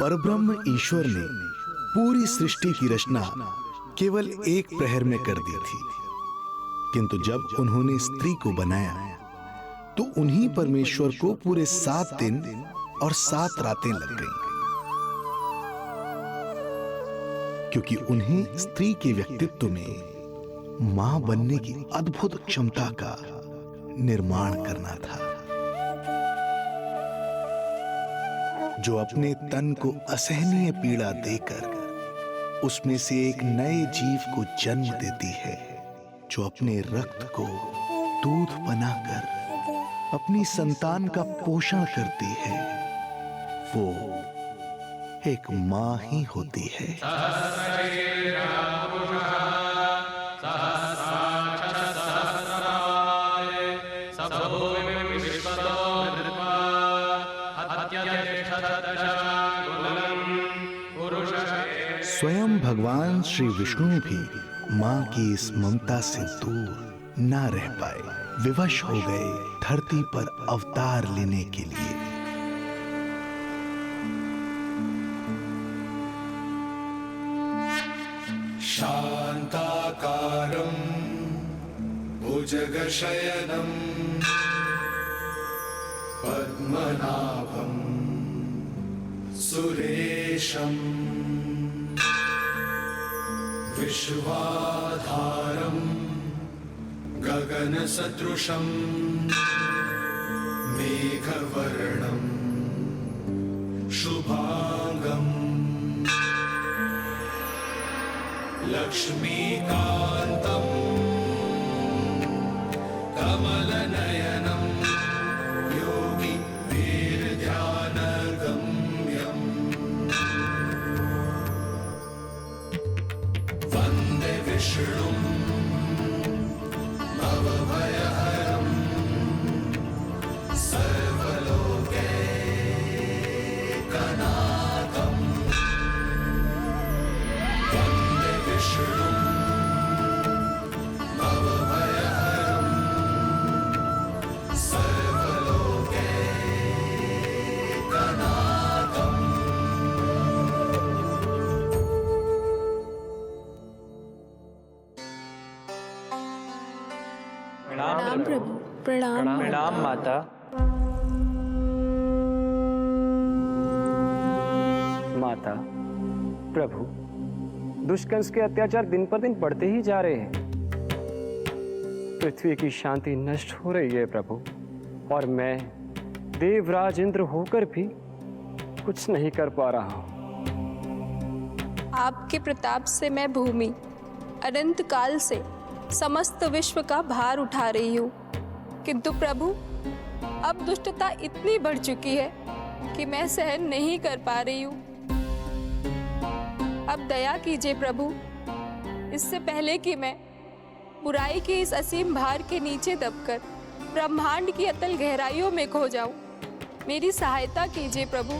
परब्रह्म ईश्वर ने पूरी सृष्टि की रचना केवल एक प्रहर में कर दी थी, किंतु जब उन्होंने स्त्री को बनाया तो उन्हीं परमेश्वर को पूरे 7 दिन और 7 रातें लग गईं, क्योंकि उन्हें स्त्री के व्यक्तित्व में मां बनने की अद्भुत क्षमता का निर्माण करना था, जो अपने तन को असहनीय पीड़ा देकर उसमें से एक नए जीव को जन्म देती है, जो अपने रक्त को दूध बनाकर अपनी संतान का पोषण करती है। वो एक मां ही होती है। स्वयं भगवान श्री विष्णु भी मां की इस ममता से दूर ना रह पाए, विवश हो गए धरती पर अवतार लेने के लिए। शांताकारं भुजगशयनं पद्मनाभं सुरेशं विश्वाधारं गगनसदृशं मेघवर्णं शुभांगं लक्ष्मीकान्तं कमलनयनं योगी वीरध्यानगम्यं वन्दे विष्णुं भवभयहरं सर्वलोकैकनाथं वन्दे विष्णुं भवभयहरं सर्वलोकैकनाथम्। प्रणाम प्रभु। प्रणाम प्रणाम माता। माता, प्रभु, दुष्कंस के अत्याचार दिन पर दिन बढ़ते ही जा रहे हैं। पृथ्वी की शांति नष्ट हो रही है प्रभु, और मैं देवराज इंद्र होकर भी कुछ नहीं कर पा रहा हूँ। आपके प्रताप से मैं भूमि अनंत काल से समस्त विश्व का भार उठा रही हूँ, किंतु प्रभु अब दुष्टता इतनी बढ़ चुकी है कि मैं सहन नहीं कर पा रही हूँ। अब दया कीजिए प्रभु, इससे पहले कि मैं बुराई के इस असीम भार के नीचे दबकर ब्रह्मांड की अतल गहराइयों में खो जाऊं। मेरी सहायता कीजिए प्रभु।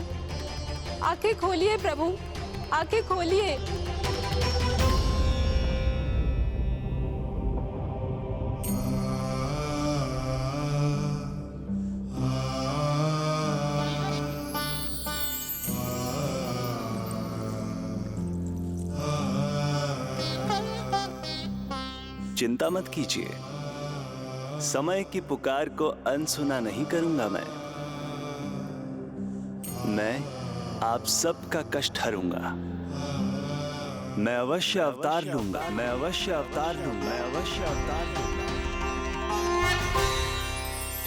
आंखें खोलिए प्रभु, आंखें खोलिए। चिंता मत कीजिए, समय की पुकार को अनसुना नहीं करूंगा। मैं आप सबका कष्ट हरूंगा। मैं अवश्य अवतार लूंगा, मैं अवश्य अवतार लूंगा, मैं अवश्य अवतार लूंगा।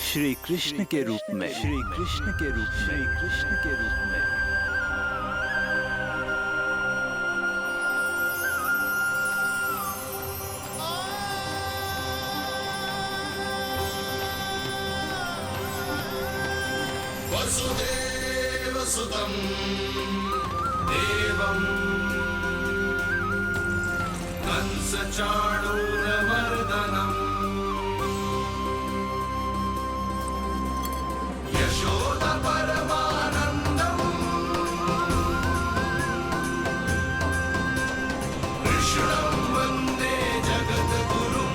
श्री कृष्ण के रूप में, श्री कृष्ण के रूप में, श्री कृष्ण के रूप में। वसुदेवसुतं देवं कंसचाणूरमर्दनम् यशोदपरमानन्दम् कृष्णं वन्दे जगद्गुरुं,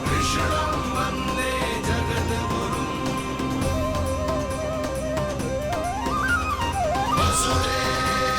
कृष्णं वन्दे जगद्गुरुं। वसुदेव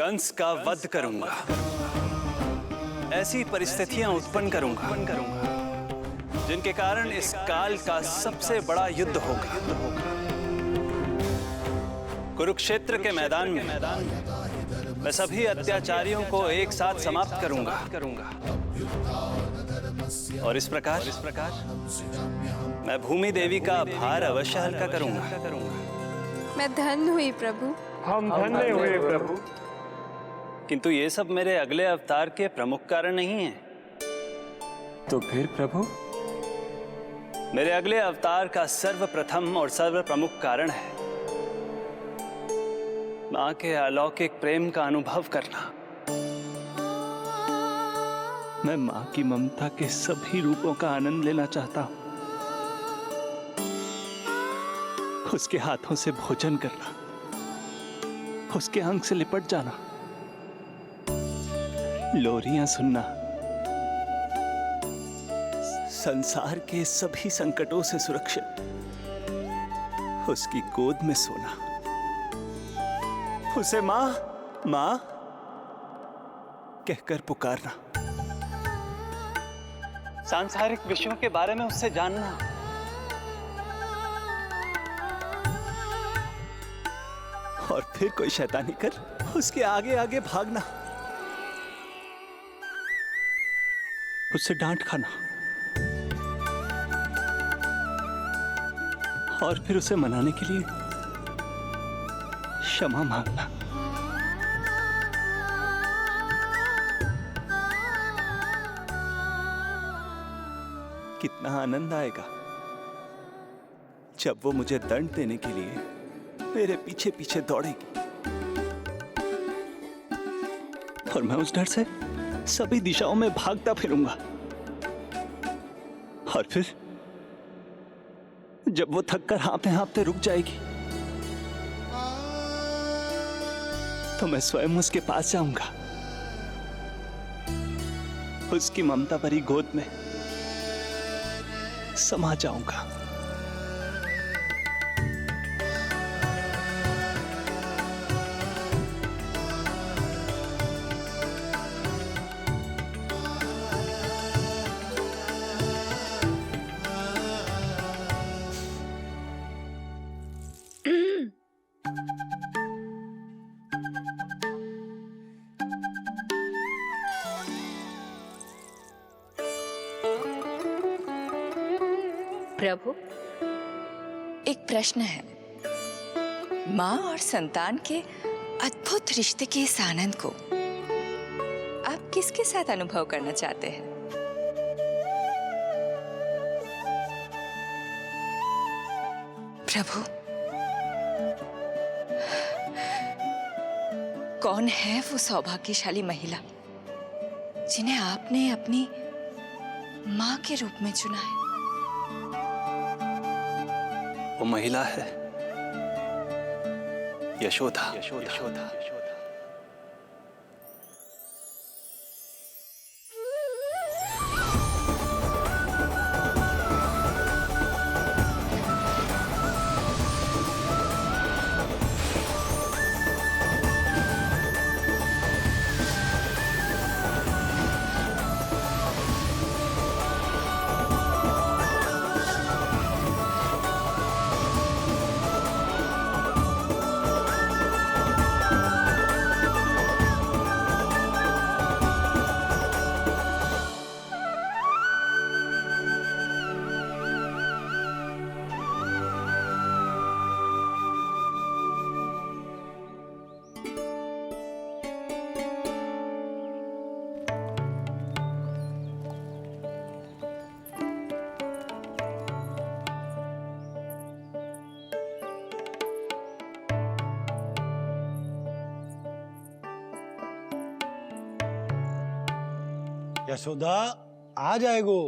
कंस का वध करूंगा, ऐसी परिस्थितियां उत्पन्न करूंगा जिनके कारण इस काल का सबसे बड़ा युद्ध होगा। कुरुक्षेत्र के मैदान में मैं सभी अत्याचारियों को एक साथ समाप्त करूंगा और इस प्रकार मैं भूमि देवी का भार अवश्य हल्का करूंगा। मैं धन्य हुई प्रभु। हम धन्य हुए प्रभु। किंतु ये सब मेरे अगले अवतार के प्रमुख कारण नहीं हैं। तो फिर प्रभु? मेरे अगले अवतार का सर्वप्रथम और सर्व प्रमुख कारण है मां के अलौकिक प्रेम का अनुभव करना। मैं मां की ममता के सभी रूपों का आनंद लेना चाहता हूं। उसके हाथों से भोजन करना, उसके अंग से लिपट जाना, लोरियां सुनना, संसार के सभी संकटों से सुरक्षित उसकी गोद में सोना, उसे मां मां कहकर पुकारना, सांसारिक विषयों के बारे में उससे जानना, और फिर कोई शैतानी कर उसके आगे आगे भागना, उससे डांट खाना और फिर उसे मनाने के लिए क्षमा मांगना। कितना आनंद आएगा जब वो मुझे दंड देने के लिए मेरे पीछे पीछे दौड़ेगी और मैं उस डर से सभी दिशाओं में भागता फिरूंगा। और फिर जब वो थककर हाँफते हाँफते रुक जाएगी तो मैं स्वयं उसके पास जाऊंगा, उसकी ममता भरी गोद में समा जाऊंगा। प्रभु, एक प्रश्न है। माँ और संतान के अद्भुत रिश्ते के इस आनंद को आप किसके साथ अनुभव करना चाहते हैं? प्रभु, कौन है वो सौभाग्यशाली महिला जिन्हें आपने अपनी माँ के रूप में चुना है? वो महिला है यशोदा। यशोदा। यशोदा आ जाएगो।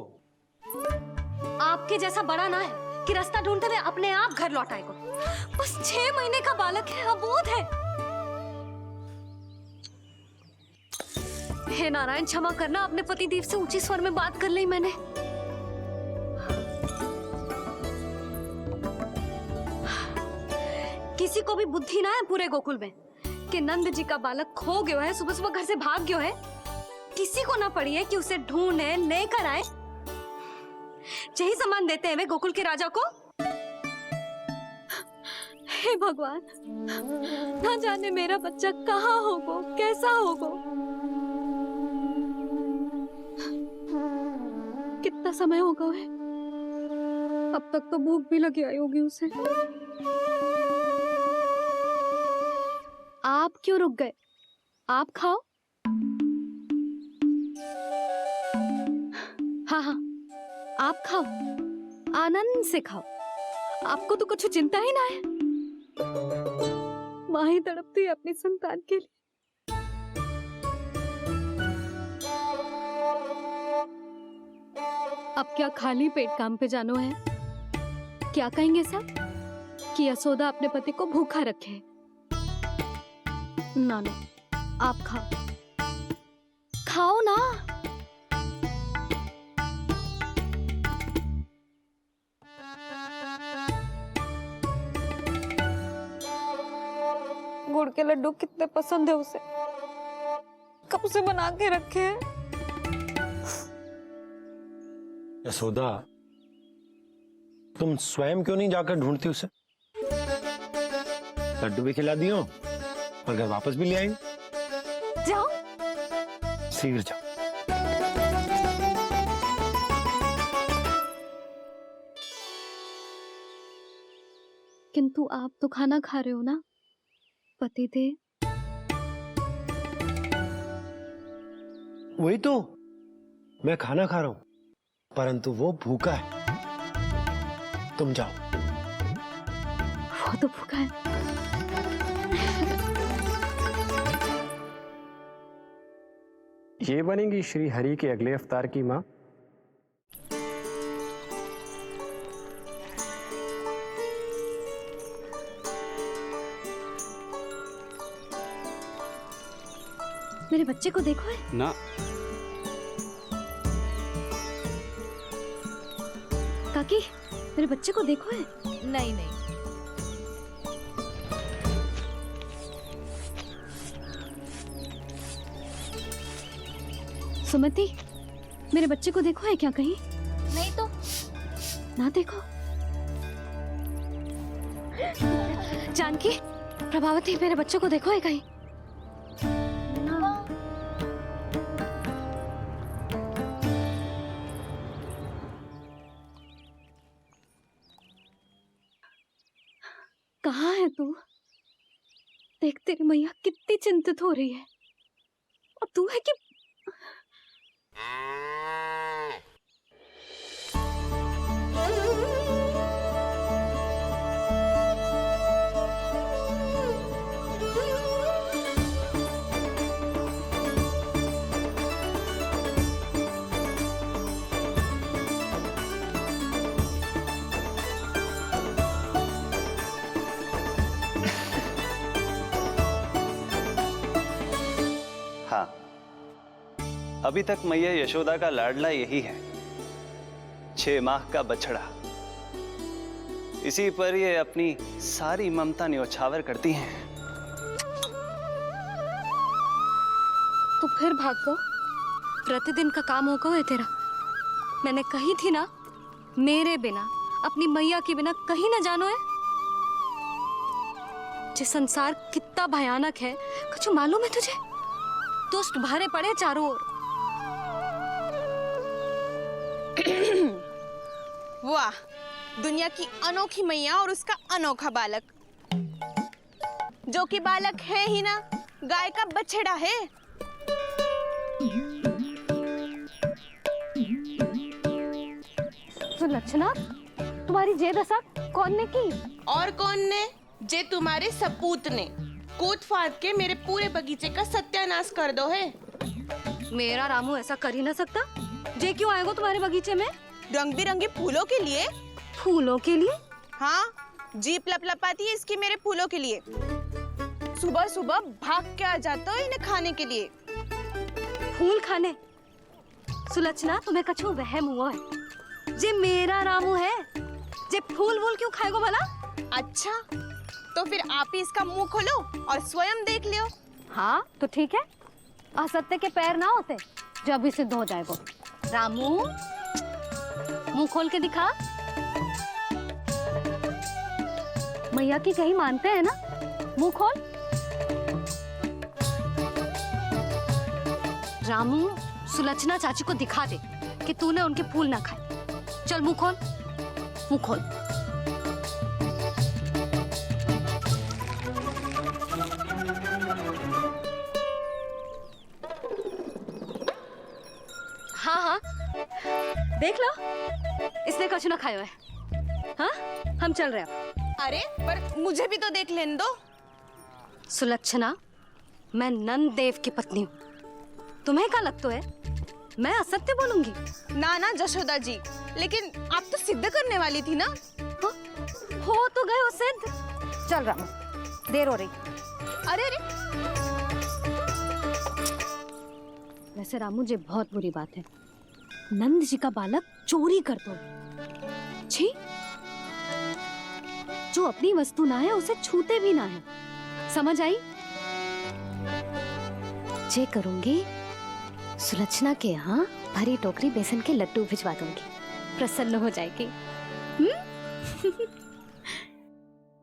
आपके जैसा बड़ा ना है कि रास्ता ढूंढते हुए अपने आप घर लौट आएगो। बस 6 महीने का बालक है, अबोध है। हे नारायण, क्षमा करना, अपने पति देव से ऊंची स्वर में बात कर ली मैंने। किसी को भी बुद्धि ना है पूरे गोकुल में कि नंद जी का बालक खो गयो है, सुबह सुबह घर से भाग गयो है। किसी को ना पड़ी है कि उसे ढूंढे लेकर आए। यही सामान देते हैं वे गोकुल के राजा को। हे भगवान, ना जाने मेरा बच्चा कहाँ होगो, कैसा होगो। कितना समय होगा है? अब तक तो भूख भी लगी आई होगी उसे। आप क्यों रुक गए? आप खाओ। हाँ हाँ, आप खाओ, आनंद से खाओ। आपको तो कुछ चिंता ही ना है। माँ ही तड़पती है अपनी संतान के लिए। अब क्या खाली पेट काम पे जानो है? क्या कहेंगे सब कि यशोदा अपने पति को भूखा रखे? ना ना, आप खाओ, खाओ ना। गुड़ के लड्डू कितने पसंद है उसे, कब से बना के रखे हैं। यशोदा, तुम स्वयं क्यों नहीं जाकर ढूंढती उसे? लड्डू भी खिला दियो और घर वापस भी ले आई। जाओ, शीघ्र जाओ। किंतु आप तो खाना खा रहे हो ना पतिदेव? वही तो, मैं खाना खा रहा हूं, परंतु वो भूखा है। तुम जाओ। वो तो भूखा है। ये बनेंगी श्री हरि के अगले अवतार की माँ। मेरे बच्चे को देखो है ना। काकी, मेरे बच्चे को देखो है। नहीं नहीं, सुमति, मेरे बच्चे को देखो है क्या कहीं? नहीं तो ना देखो। जानकी, प्रभावती, मेरे बच्चे को देखो है कहीं? कहाँ है तू? देख, तेरी मैया कितनी चिंतित हो रही है, और तू है कि हाँ, अभी तक मैया यशोदा का लाडला यही है, 6 माह का बछड़ा। इसी पर ये अपनी सारी ममता न्योछावर करती हैं। तू फिर भाग गो। प्रतिदिन का काम होगा है तेरा। मैंने कही थी ना, मेरे बिना, अपनी मैया के बिना कहीं ना जानो है। ये संसार कितना भयानक है, कुछ मालूम है तुझे? दुष्ट भरे पड़े चारों ओर। वाह, दुनिया की अनोखी मैया और उसका अनोखा बालक, जो कि बालक है ही ना, गाय का बछड़ा है। तो लक्षणा, तुम्हारी जे दशा कौन ने की? और कौन ने? जे तुम्हारे सपूत ने कूद फाद के मेरे पूरे बगीचे का सत्यानाश कर दो है। मेरा रामू ऐसा कर ही ना सकता। जे क्यों आएगा तुम्हारे बगीचे में? रंग बिरंगे फूलों के लिए। फूलों के लिए? हाँ, जीप लपलपाती है इसकी मेरे फूलों के लिए। सुबह सुबह भाग के आ जाता है इन्हें खाने के लिए। फूल खाने? सुलक्षणा, तुम्हें कछु वहम हुआ है। जे मेरा रामू है, जे फूल वूल क्यों खाएगो भला? अच्छा, तो फिर आप ही इसका मुंह खोलो और स्वयं देख लियो। हाँ तो ठीक है, असत्य के पैर ना होते जो अभी सिद्ध हो जाए वो। रामू मुंह खोल के दिखा। मैया की कहीं मानते हैं ना, मुंह खोल। रामू सुलक्षणा चाची को दिखा दे कि तूने उनके फूल ना खाए। चल मुंह खोल, मुंह खोल। हाँ हाँ देख लो, इसने कछु ना खाया है। हाँ हम चल रहे हैं। अरे पर मुझे भी तो देख लेने दो। सुलक्षणा, मैं नंद देव की पत्नी हूँ, तुम्हें क्या लगता है मैं असत्य बोलूंगी? ना ना जशोदा जी, लेकिन आप तो सिद्ध करने वाली थी ना। हो तो गए हो सिद्ध। चल रामू, देर हो रही। अरे अरे वैसे रामू जी बहुत बुरी बात है, नंद जी का बालक चोरी कर दो। छी, जो अपनी वस्तु ना है उसे छूते भी ना है, समझ आई? जे करूंगी सुलक्षणा के यहाँ भरी टोकरी बेसन के लड्डू भिजवा दूंगी, प्रसन्न हो जाएगी।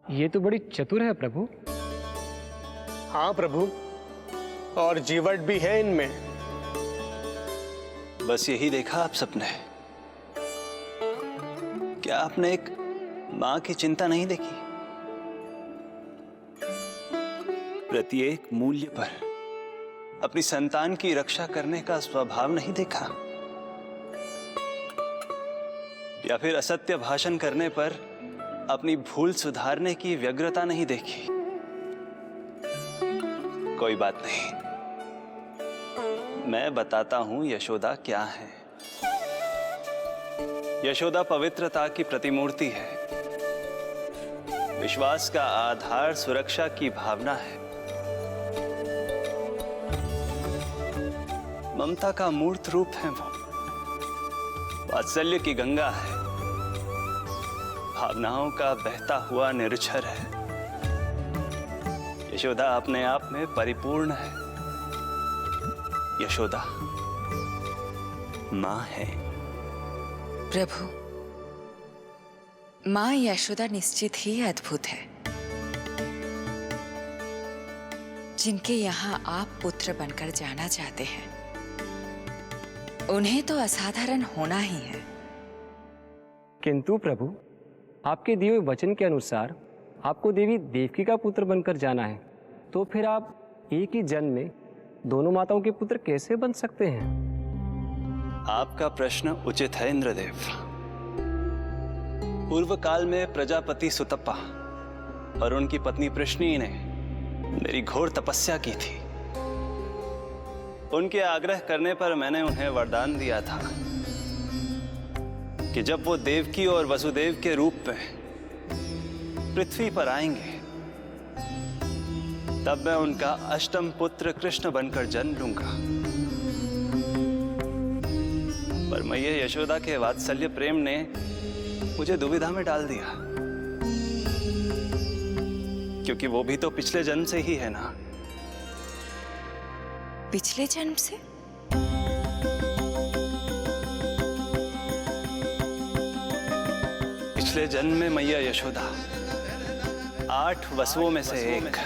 ये तो बड़ी चतुर है प्रभु। हाँ प्रभु, और जीवट भी है इनमें। बस यही देखा आप सबने? क्या आपने एक मां की चिंता नहीं देखी? प्रत्येक मूल्य पर अपनी संतान की रक्षा करने का स्वभाव नहीं देखा? या फिर असत्य भाषण करने पर अपनी भूल सुधारने की व्यग्रता नहीं देखी? कोई बात नहीं, मैं बताता हूं यशोदा क्या है। यशोदा पवित्रता की प्रतिमूर्ति है, विश्वास का आधार सुरक्षा की भावना है, ममता का मूर्त रूप है वो, वात्सल्य की गंगा है, भावनाओं का बहता हुआ निर्झर है। यशोदा अपने आप में परिपूर्ण है। यशोदा मां है। प्रभु, मां यशोदा निश्चित ही अद्भुत है। जिनके यहाँ आप पुत्र बनकर जाना चाहते हैं, उन्हें तो असाधारण होना ही है। किंतु प्रभु, आपके दिए हुए वचन के अनुसार आपको देवी देवकी का पुत्र बनकर जाना है, तो फिर आप एक ही जन्म में दोनों माताओं के पुत्र कैसे बन सकते हैं? आपका प्रश्न उचित है इंद्रदेव। पूर्व काल में प्रजापति सुतप्पा और उनकी पत्नी प्रश्नी ने मेरी घोर तपस्या की थी। उनके आग्रह करने पर मैंने उन्हें वरदान दिया था कि जब वो देवकी और वसुदेव के रूप में पृथ्वी पर आएंगे, तब मैं उनका अष्टम पुत्र कृष्ण बनकर जन्म लूंगा। पर मैया यशोदा के वात्सल्य प्रेम ने मुझे दुविधा में डाल दिया, क्योंकि वो भी तो पिछले जन्म से ही है ना। पिछले जन्म से? पिछले जन्म में मैया यशोदा 8 वसुओं में से एक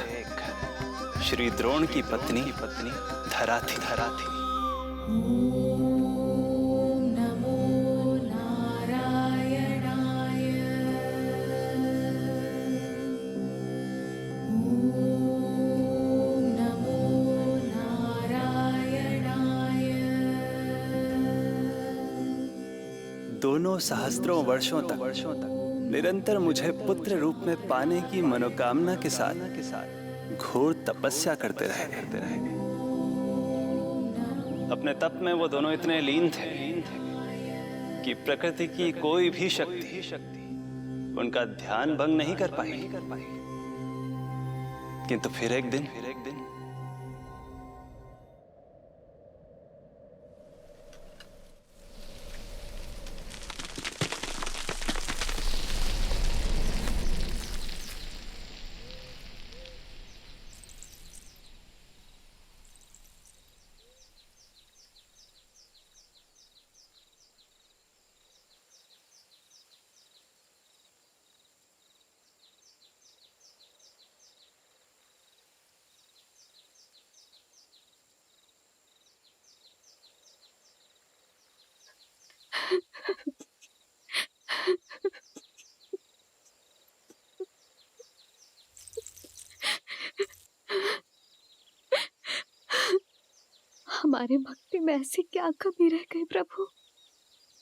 श्री द्रोण की पत्नी धरा थी। दोनों सहस्त्रों वर्षों तक निरंतर मुझे पुत्र रूप में पाने की मनोकामना के साथ घोर तपस्या करते रहे। अपने तप में वो दोनों इतने लीन थे कि प्रकृति की कोई भी शक्ति उनका ध्यान भंग नहीं कर पाई। किंतु फिर एक दिन हमारे भक्ति में ऐसी क्या कमी रह गई प्रभु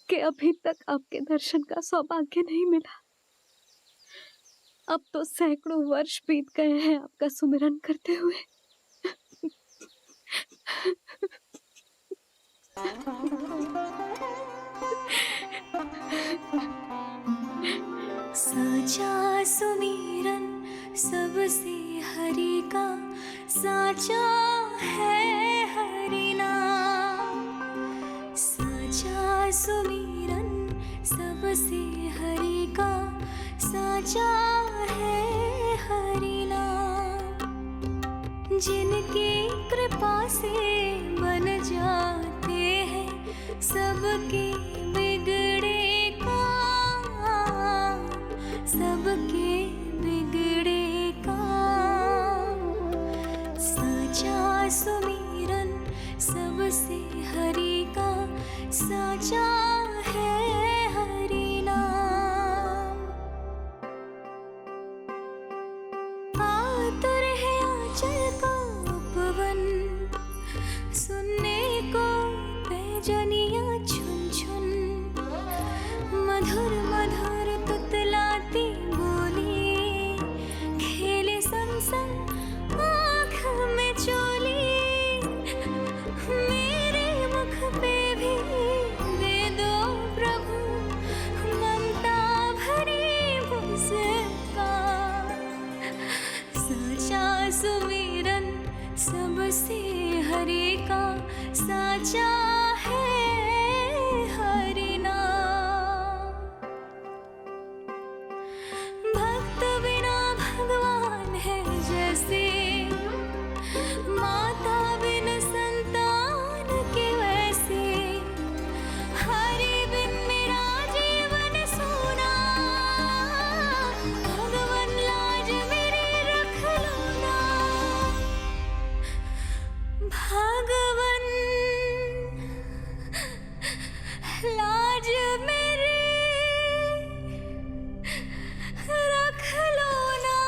कि अभी तक आपके दर्शन का सौभाग्य नहीं मिला। अब तो सैकड़ों वर्ष बीत गए हैं आपका सुमिरन करते हुए। साचा सुमिरन सबसे हरि का, साचा है हरि नाम। साचा सुमिरन सबसे हरि का, साचा है हरि नाम। जिनकी कृपा से बन जाते हैं सबके बिगड़े काम, सबके बिगड़े काम। साचा सुमिरन सबसे हरि का, साचा है हरि नाम। आतुर है आंचल का उपवन, सुनने को पैजनियां छुन छुन। मधुर मधुर तुतलाती बोली, खेले संग संग आँख में चोली। मेरे मुख पे भी दे दो प्रभु ममता भरी मुस्कान। साचा सुमिरन सबसे हरि का, साचा है हरि नाम। भक्त बिना भगवान है जैसे, माता बिन संतान के वैसे। हरि बिन मेरा जीवन सूना, भगवान लाज मेरी रख लो ना। भगवान लाज मेरी रख लो ना।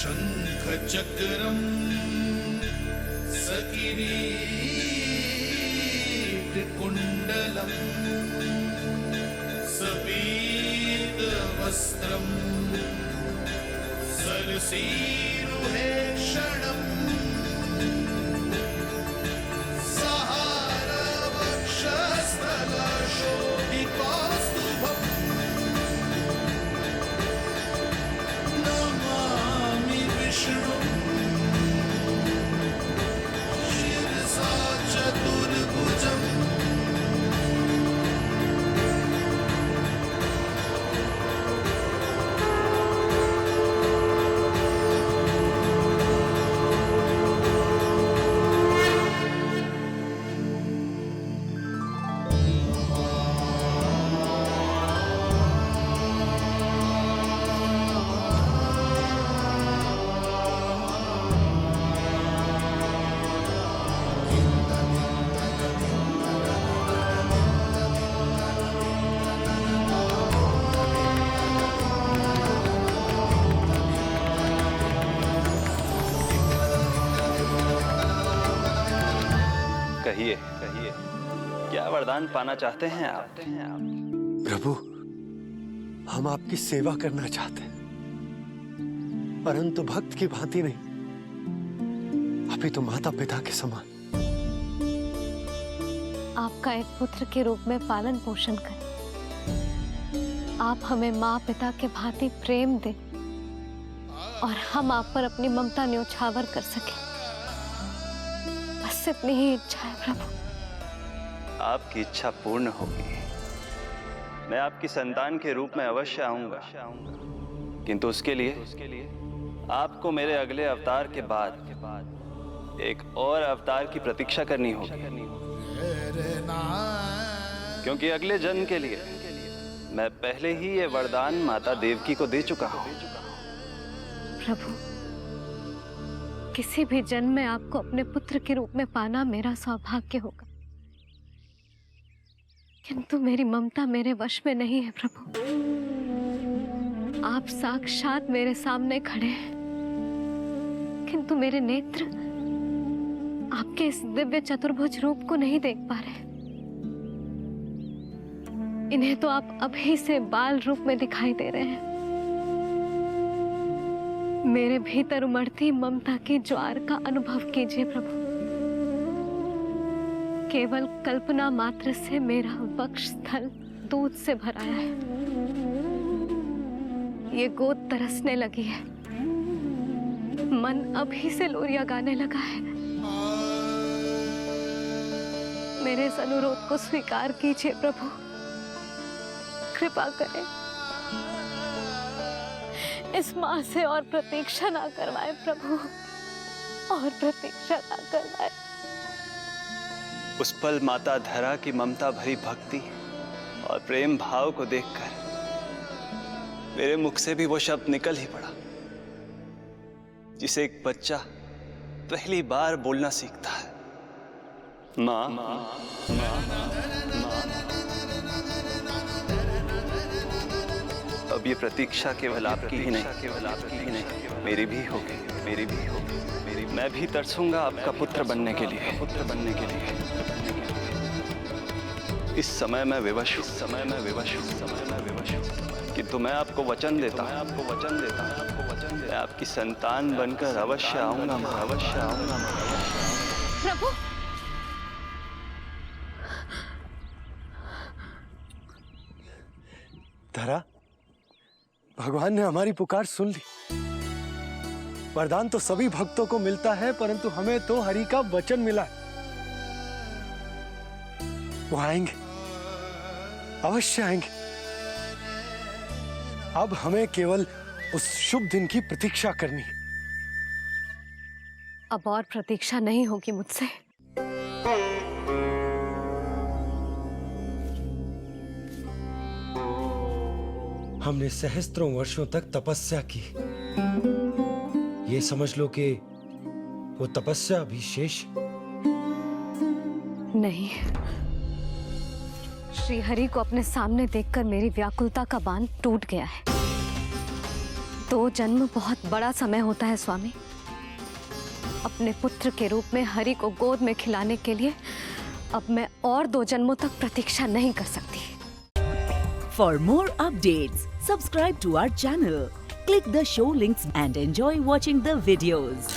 शङ्खचक्रम् सकिरीटकुण्डलम् सपीतवस्त्रम् सरसीरुहेक्षणम् सहारवक्षस्थलशोभिकास्तुभम् नमामि विष्णुम् शिरसा चतुर्भुजम्। कहिए कहिए, क्या वरदान पाना चाहते हैं आप? प्रभु, हम आपकी सेवा करना चाहते हैं, परंतु भक्त की भांति नहीं, अभी तो माता पिता के समान। आपका एक पुत्र के रूप में पालन पोषण करें। आप हमें माँ पिता के भांति प्रेम दें और हम आप पर अपनी ममता न्योछावर कर सकें। बस इतनी ही इच्छा है प्रभु। आपकी इच्छा पूर्ण होगी। मैं आपकी संतान के रूप में अवश्य आऊंगा, किंतु उसके लिए आपको मेरे अगले अवतार के बाद एक और अवतार की प्रतीक्षा करनी होगी, क्योंकि अगले जन्म के लिए मैं पहले ही ये वरदान माता देवकी को दे चुका हूँ। प्रभु, किसी भी जन्म में आपको अपने पुत्र के रूप में पाना मेरा सौभाग्य होगा, किंतु मेरी ममता मेरे वश में नहीं है। प्रभु, आप साक्षात मेरे सामने खड़े हैं, किंतु मेरे नेत्र आपके इस दिव्य चतुर्भुज रूप को नहीं देख पा रहे। इन्हें तो आप अभी से बाल रूप में दिखाई दे रहे हैं। मेरे भीतर उमड़ती ममता की ज्वार का अनुभव कीजिए प्रभु। केवल कल्पना मात्र से मेरा वक्षस्थल दूध से भराया है। ये गोद तरसने लगी है, मन अभी से लोरिया गाने लगा है। मेरे इस अनुरोध को स्वीकार कीजिए प्रभु, कृपा करें। इस माँ से और प्रतीक्षा ना करवाए प्रभु, और प्रतीक्षा ना करवाए। उस पल माता धरा की ममता भरी भक्ति और प्रेम भाव को देखकर मेरे मुख से भी वो शब्द निकल ही पड़ा जिसे एक बच्चा पहली बार बोलना सीखता है, माँ। अब ये प्रतीक्षा केवल आपकी ही नहीं, मेरी भी होगी, मेरी भी होगी। मैं भी तरसूंगा आपका पुत्र बनने के लिए, इस समय मैं विवश हूँ, किंतु मैं आपको वचन देता हूँ, मैं आपकी संतान बनकर अवश्य आऊंगा, प्रभु, धरा, भगवान ने हमारी पुकार सुन ली। वरदान तो सभी भक्तों को मिलता है, परंतु हमें तो हरि का वचन मिला है। वो आएंगे, अवश्य आएंगे। अब हमें केवल उस शुभ दिन की प्रतीक्षा करनी है। अब और प्रतीक्षा नहीं होगी मुझसे। हमने सहस्त्रों वर्षों तक तपस्या की, ये समझ लो कि वो तपस्या अभी शेष नहीं। श्री हरि को अपने सामने देखकर मेरी व्याकुलता का बांध टूट गया है। 2 जन्म बहुत बड़ा समय होता है स्वामी। अपने पुत्र के रूप में हरि को गोद में खिलाने के लिए अब मैं और 2 जन्मों तक प्रतीक्षा नहीं कर सकती। For more updates, subscribe to our channel, click the show links and enjoy watching the videos.